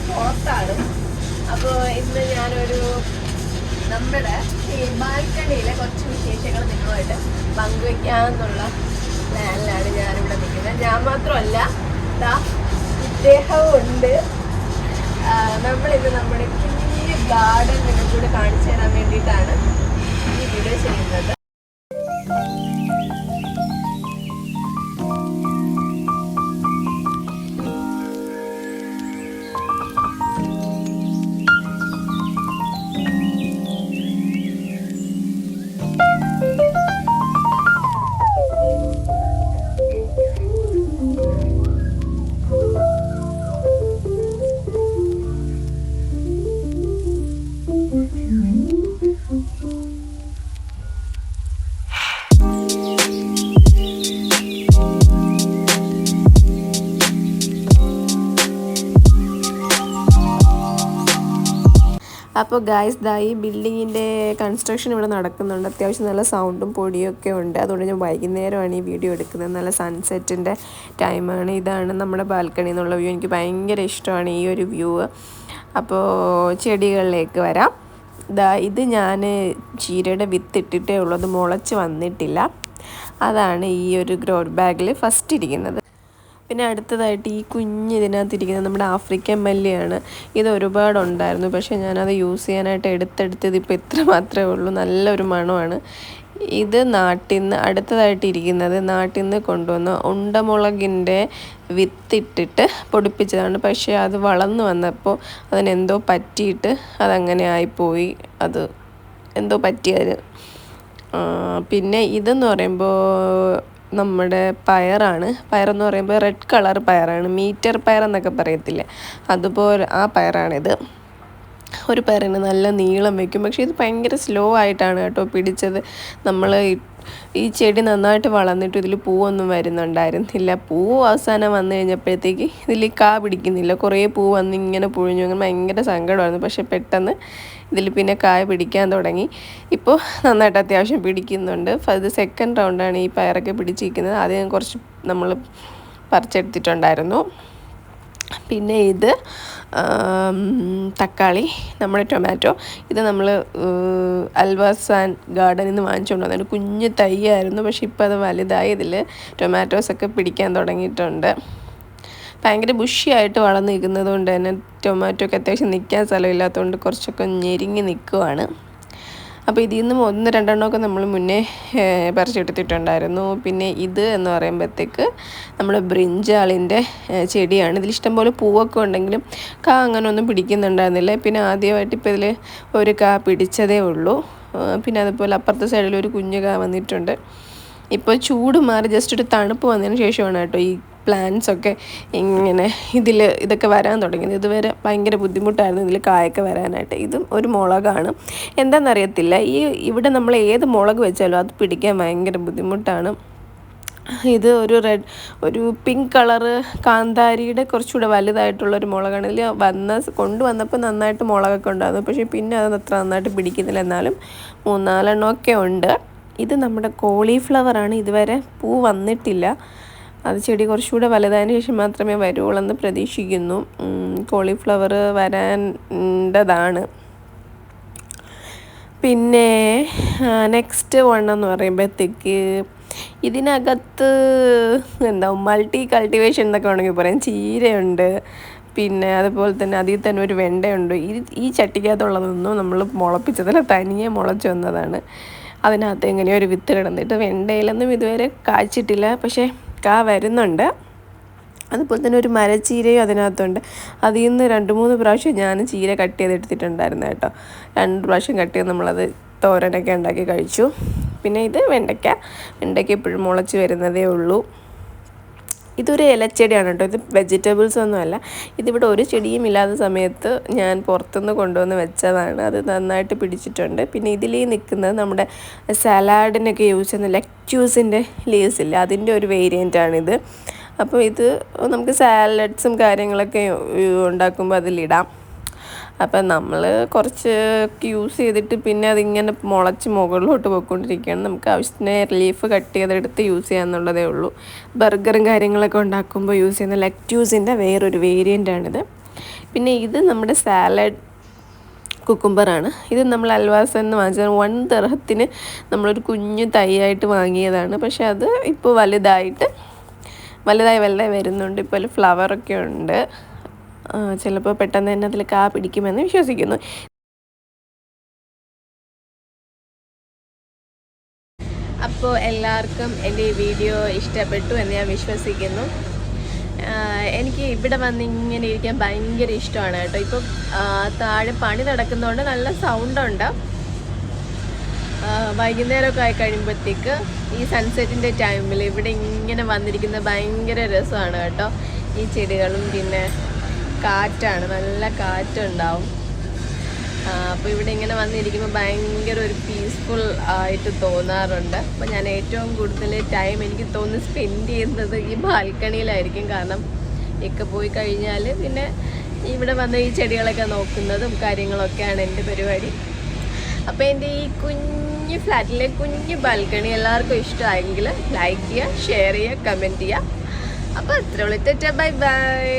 പുറത്താണ്. അപ്പോൾ ഇന്ന് ഞാനൊരു നമ്മുടെ ഈ ബാൽക്കണിയിലെ കുറച്ച് വിശേഷങ്ങൾ നിങ്ങളുമായിട്ട് പങ്കുവയ്ക്കാമെന്നുള്ള പ്ലാനിലാണ് ഞാനിവിടെ നിൽക്കുന്നത്. ഞാൻ മാത്രമല്ല, ഇദ്ദേഹവും ഉണ്ട്. നമ്മളിന്ന് നമ്മുടെ കുഞ്ഞു ഗാർഡൻ നിങ്ങൾക്കൂടെ കാണിച്ചു തരാൻ വേണ്ടിയിട്ടാണ് ഈ വീഡിയോ ചെയ്യുന്നത്. അപ്പോൾ ഗായ്സ്, ഈ ബിൽഡിങ്ങിൻ്റെ കൺസ്ട്രക്ഷൻ ഇവിടെ നടക്കുന്നുണ്ട്. അത്യാവശ്യം നല്ല സൗണ്ടും പൊടിയൊക്കെ ഉണ്ട്. അതുകൊണ്ട് ഞാൻ വൈകുന്നേരമാണ് ഈ വീഡിയോ എടുക്കുന്നത്. നല്ല സൺസെറ്റിൻ്റെ ടൈമാണ്. ഇതാണ് നമ്മുടെ ബാൽക്കണി എന്നുള്ള വ്യൂ. എനിക്ക് ഭയങ്കര ഇഷ്ടമാണ് ഈ ഒരു വ്യൂ. അപ്പോൾ ചെടികളിലേക്ക് വരാം. ഇത് ഞാൻ ചീരയുടെ വിത്തിട്ടിട്ടേ ഉള്ളൂ, അത് മുളച്ച് വന്നിട്ടില്ല. അതാണ് ഈ ഒരു ഗ്രോ ബാഗിൽ ഫസ്റ്റ് ഇരിക്കുന്നത്. പിന്നെ അടുത്തതായിട്ട് ഈ ഇതിനകത്തിരിക്കുന്നത് നമ്മുടെ ആഫ്രിക്കൻ മല്ലിയാണ്. ഇത് ഒരുപാടുണ്ടായിരുന്നു, പക്ഷേ ഞാനത് യൂസ് ചെയ്യാനായിട്ട് എടുത്തെടുത്തത് ഇപ്പോൾ ഇത്ര മാത്രമേ ഉള്ളൂ. നല്ലൊരു മണമാണ്. ഇത് അടുത്തതായിട്ടിരിക്കുന്നത് നാട്ടിൽ നിന്ന് കൊണ്ടുവന്ന ഉണ്ടമുളകിൻ്റെ വിത്തിട്ടിട്ട് പൊടിപ്പിച്ചതാണ്. പക്ഷേ അത് വളർന്നു വന്നപ്പോൾ അതിനെന്തോ പറ്റിയിട്ട് അതങ്ങനെ ആയിപ്പോയി. അത് എന്തോ പറ്റിയത്. പിന്നെ ഇതെന്ന് പറയുമ്പോൾ നമ്മുടെ പയറാണ്. പയറെന്ന് പറയുമ്പോൾ റെഡ് കളർ പയറാണ്. മീറ്റർ പയറെന്നൊക്കെ പറയത്തില്ലേ, അതുപോലെ ആ പയറാണിത്. ഒരു പയറിന് നല്ല നീളം വയ്ക്കും, പക്ഷേ ഇത് ഭയങ്കര സ്ലോ ആയിട്ടാണ് കേട്ടോ പിടിച്ചത്. നമ്മൾ ഈ ചെടി നന്നായിട്ട് വളർന്നിട്ട് ഇതിൽ പൂവൊന്നും വരുന്നുണ്ടായിരുന്നില്ല. പൂവ് അവസാനം വന്നു കഴിഞ്ഞപ്പോഴത്തേക്ക് ഇതിൽ കാ പിടിക്കുന്നില്ല. കുറേ പൂ വന്ന് ഇങ്ങനെ പൊഴിഞ്ഞു. അങ്ങനെ ഭയങ്കര സങ്കടമായിരുന്നു. പക്ഷേ പെട്ടെന്ന് ഇതിൽ പിന്നെ കായ പിടിക്കാൻ തുടങ്ങി. ഇപ്പോൾ നന്നായിട്ട് അത്യാവശ്യം പിടിക്കുന്നുണ്ട്. ഇത് സെക്കൻഡ് റൗണ്ടാണ് ഈ പയറൊക്കെ പിടിച്ചിരിക്കുന്നത്. ആദ്യം കുറച്ച് നമ്മൾ പറിച്ചെടുത്തിട്ടുണ്ടായിരുന്നു. പിന്നെ ഇത് തക്കാളി, നമ്മുടെ ടൊമാറ്റോ. ഇത് നമ്മൾ അൽവാസാൻ ഗാർഡനിൽ നിന്ന് വാങ്ങിച്ചുകൊണ്ട് വന്നിട്ട് കുഞ്ഞ് തൈയായിരുന്നു. പക്ഷേ ഇപ്പോൾ അത് വലുതായി. ഇതിൽ ടൊമാറ്റോസൊക്കെ പിടിക്കാൻ തുടങ്ങിയിട്ടുണ്ട്. ഭയങ്കര ബുഷിയായിട്ട് വളർന്നു നിൽക്കുന്നത് കൊണ്ട് തന്നെ ടൊമാറ്റോക്ക് അത്യാവശ്യം നിൽക്കാൻ സ്ഥലമില്ലാത്തതുകൊണ്ട് കുറച്ചൊക്കെ ഞെരിങ്ങി നിൽക്കുവാണ്. അപ്പോൾ ഇതിൽ നിന്ന് 1-2 നമ്മൾ മുന്നേ പറിച്ചെടുത്തിട്ടുണ്ടായിരുന്നു. പിന്നെ ഇത് എന്ന് പറയുമ്പോഴത്തേക്ക് നമ്മൾ ബ്രിഞ്ചാളിൻ്റെ ചെടിയാണ്. ഇതിൽ ഇഷ്ടംപോലെ പൂവൊക്കെ ഉണ്ടെങ്കിലും കാ അങ്ങനെ ഒന്നും പിടിക്കുന്നുണ്ടായിരുന്നില്ല. പിന്നെ ആദ്യമായിട്ട് ഇപ്പോൾ ഇതിൽ ഒരു കാ പിടിച്ചതേ ഉള്ളൂ. പിന്നെ അതുപോലെ അപ്പുറത്തെ സൈഡിൽ ഒരു കുഞ്ഞു കാ വന്നിട്ടുണ്ട്. ഇപ്പോൾ ചൂട് മാറി ജസ്റ്റ് ഒരു തണുപ്പ് വന്നതിന് ശേഷമാണ് കേട്ടോ ഈ പ്ലാന്റ്സൊക്കെ ഇങ്ങനെ ഇതൊക്കെ വരാൻ തുടങ്ങിയത്. ഇതുവരെ ഭയങ്കര ബുദ്ധിമുട്ടായിരുന്നു ഇതിൽ കായൊക്കെ വരാനായിട്ട്. ഇതും ഒരു മുളകാണ്. എന്താണെന്നറിയത്തില്ല, ഇവിടെ നമ്മൾ ഏത് മുളക് വെച്ചാലും അത് പിടിക്കാൻ ഭയങ്കര ബുദ്ധിമുട്ടാണ്. ഇത് ഒരു പിങ്ക് കളറ് കാന്താരിയുടെ കുറച്ചുകൂടെ വലുതായിട്ടുള്ളൊരു മുളകാണ്. ഇതിൽ കൊണ്ടുവന്നപ്പോൾ നന്നായിട്ട് മുളകൊക്കെ ഉണ്ടായിരുന്നു. പക്ഷേ പിന്നെ അത് അത്ര നന്നായിട്ട് പിടിക്കുന്നില്ല. എന്നാലും 3-4 ഉണ്ട്. ഇത് നമ്മുടെ കോളിഫ്ലവറാണ്. ഇതുവരെ പൂ വന്നിട്ടില്ല. അത് ചെടി കുറച്ചുകൂടെ വലുതായതിനു ശേഷം മാത്രമേ വരുള്ളൂ എന്ന് പ്രതീക്ഷിക്കുന്നു. കോളിഫ്ലവർ വരേണ്ടതാണ്. പിന്നെ നെക്സ്റ്റ് എന്ന് പറയുമ്പോഴത്തേക്ക് ഇതിനകത്ത് മൾട്ടി കൾട്ടിവേഷൻ എന്നൊക്കെ വേണമെങ്കിൽ പറയാം. ചീരയുണ്ട്, പിന്നെ അതുപോലെ തന്നെ അതിൽ തന്നെ ഒരു വെണ്ടയുണ്ട്. ഈ ചട്ടിക്കകത്തുള്ളതൊന്നും നമ്മൾ മുളപ്പിച്ചതല്ല, തനിയെ മുളച്ച് വന്നതാണ്. അതിനകത്ത് എങ്ങനെയോ ഒരു വിത്ത് കിടന്നിട്ട് വെണ്ടയിലൊന്നും ഇതുവരെ കായ്ച്ചിട്ടില്ല, പക്ഷേ കാ വരുന്നുണ്ട്. അതുപോലെ തന്നെ ഒരു മരച്ചീരയും അതിനകത്തുണ്ട്. അതിൽ നിന്ന് 2-3 പ്രാവശ്യം ഞാൻ ചീര കട്ട് ചെയ്തെടുത്തിട്ടുണ്ടായിരുന്നു കേട്ടോ. 2 പ്രാവശ്യം കട്ട് ചെയ്ത് നമ്മളത് തോരനൊക്കെ ഉണ്ടാക്കി കഴിച്ചു. പിന്നെ ഇത് വെണ്ടയ്ക്ക ഇപ്പോഴും മുളച്ച് വരുന്നതേ ഉള്ളൂ. ഇതൊരു ഇലച്ചെടിയാണ് കേട്ടോ. ഇത് വെജിറ്റബിൾസ് ഒന്നുമല്ല. ഇതിവിടെ ഒരു ചെടിയും ഇല്ലാത്ത സമയത്ത് ഞാൻ പുറത്തുനിന്ന് കൊണ്ടുവന്ന് വെച്ചതാണ്. അത് നന്നായിട്ട് പിടിച്ചിട്ടുണ്ട്. പിന്നെ ഇതിൽ നിൽക്കുന്നത് നമ്മുടെ സലാഡിനൊക്കെ യൂസ് ചെയ്യുന്ന ലെറ്റ്യൂസിൻ്റെ ലീവ്സ് ഇല്ല, അതിൻ്റെ ഒരു വേരിയൻ്റാണിത്. അപ്പോൾ ഇത് നമുക്ക് സാലഡ്സും കാര്യങ്ങളൊക്കെ ഉണ്ടാക്കുമ്പോൾ അതിലിടാം. അപ്പം നമ്മൾ കുറച്ച് യൂസ് ചെയ്തിട്ട് പിന്നെ അതിങ്ങനെ മുളച്ച് മുകളിലോട്ട് പോയിക്കൊണ്ടിരിക്കുകയാണ്. നമുക്ക് ആവശ്യത്തിന് ലീഫ് കട്ട് ചെയ്തെടുത്ത് യൂസ് ചെയ്യാമെന്നുള്ളതേ ഉള്ളൂ. ബർഗറും കാര്യങ്ങളൊക്കെ ഉണ്ടാക്കുമ്പോൾ യൂസ് ചെയ്യുന്ന ലെറ്റ്യൂസിൻ്റെ വേറൊരു വേരിയൻ്റാണിത്. പിന്നെ ഇത് നമ്മുടെ സാലഡ് കുക്കുംബറാണ്. ഇത് നമ്മൾ അൽവാസ് എന്ന് വാങ്ങിച്ചത് 1 ദിർഹത്തിന് നമ്മളൊരു കുഞ്ഞു തൈയായിട്ട് വാങ്ങിയതാണ്. പക്ഷെ അത് ഇപ്പോൾ വലുതായി വരുന്നുണ്ട്. ഇപ്പോൾ ഫ്ലവറൊക്കെ ഉണ്ട്. ചിലപ്പോൾ പെട്ടെന്ന് തന്നെ അതിൽ കാ പിടിക്കുമെന്ന് വിശ്വസിക്കുന്നു. അപ്പോൾ എല്ലാവർക്കും എൻ്റെ ഈ വീഡിയോ ഇഷ്ടപ്പെട്ടു എന്ന് ഞാൻ വിശ്വസിക്കുന്നു. എനിക്ക് ഇവിടെ വന്ന് ഇങ്ങനെ ഇരിക്കാൻ ഭയങ്കര ഇഷ്ടമാണ് കേട്ടോ. ഇപ്പം താഴെ പണി നടക്കുന്നതുകൊണ്ട് നല്ല സൗണ്ടുണ്ട്. വൈകുന്നേരമൊക്കെ ആയി കഴിയുമ്പോഴത്തേക്ക് ഈ സൺസെറ്റിൻ്റെ ടൈമിൽ ഇവിടെ ഇങ്ങനെ വന്നിരിക്കുന്നത് ഭയങ്കര രസമാണ് കേട്ടോ. ഈ ചെടികളും പിന്നെ കാറ്റാണ്, നല്ല കാറ്റുണ്ടാവും. അപ്പോൾ ഇവിടെ ഇങ്ങനെ വന്നിരിക്കുമ്പോൾ ഭയങ്കര ഒരു പീസ്ഫുൾ ആയിട്ട് തോന്നാറുണ്ട്. അപ്പോൾ ഞാൻ ഏറ്റവും കൂടുതൽ ടൈം എനിക്ക് തോന്നുന്നു സ്പെൻഡ് ചെയ്യുന്നത് ഈ ബാൽക്കണിയിലായിരിക്കും. കാരണം ഒക്കെ പോയി കഴിഞ്ഞാൽ പിന്നെ ഇവിടെ വന്ന് ഈ ചെടികളൊക്കെ നോക്കുന്നതും കാര്യങ്ങളൊക്കെയാണ് എൻ്റെ പരിപാടി. അപ്പോൾ എൻ്റെ ഈ കുഞ്ഞ് ഫ്ലാറ്റിലെ കുഞ്ഞ് ബാൽക്കണി എല്ലാവർക്കും ഇഷ്ടമായെങ്കിൽ ലൈക്ക് ചെയ്യുക, ഷെയർ ചെയ്യുക, കമൻറ്റ് ചെയ്യുക. അപ്പോൾ അത്ര ഉള്ളൂ. Bye bye.